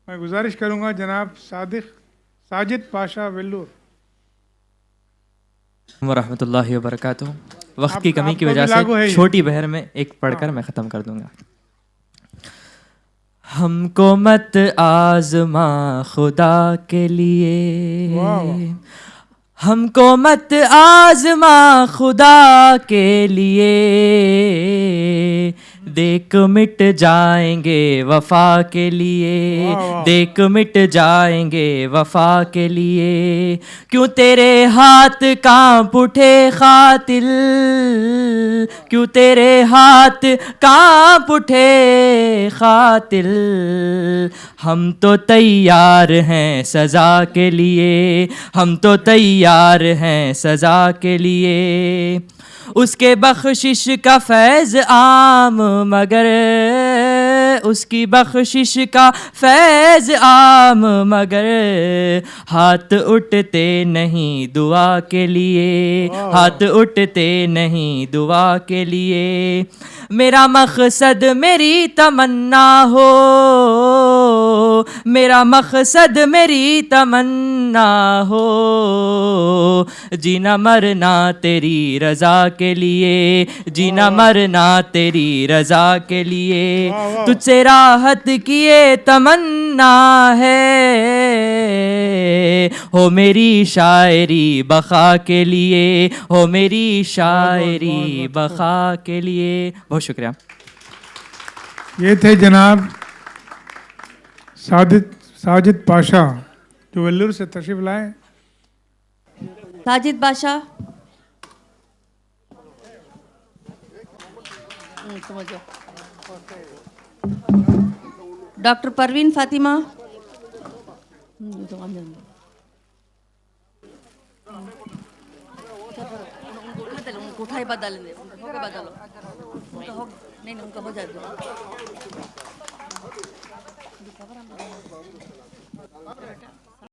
میں گزارش کروں گا جناب ساجد پاشا ویلور. ورحمۃ اللہ وبرکاتہ. وقت کی کمی آپ کی کو بھی وجہ سے لاگو ہے یہ. چھوٹی بہر میں ایک پڑھ کر میں ختم کر دوں گا. ہم کو مت آزما خدا کے لیے، واہ واہ. ہم کو مت آزما خدا کے لیے، دیکھ مٹ جائیں گے وفا کے لیے، واہ واہ. دیکھ مٹ جائیں گے وفا کے لیے. کیوں تیرے ہاتھ کانپ اٹھے قاتل، کیوں تیرے ہاتھ کانپ اٹھے قاتل. ہم تو تیار ہیں سزا کے لیے، ہم تو تیار ہیں سزا کے لیے. اس کے بخشش کا فیض عام مگر، اس کی بخشش کا فیض عام مگر، ہاتھ اٹھتے نہیں دعا کے لیے، ہاتھ اٹھتے نہیں دعا کے لیے. میرا مقصد میری تمنا ہو، میرا مقصد میری تمنا ہو، جینا مرنا تیری رضا کے لیے، جینا مرنا تیری رضا کے لیے. تجھ سے راحت کیے تمنا ہے، ہو میری شاعری بقا کے لیے، ہو میری شاعری بقا کے لیے. بہت شکریہ. یہ تھے جناب ساجد پاشا جو ویلور سے تشریف لائے. ساجد بادشاہ. ڈاکٹر پروین فاطمہ. اٹھائی بدل دے بدلو نہیں ان کا ہو جائے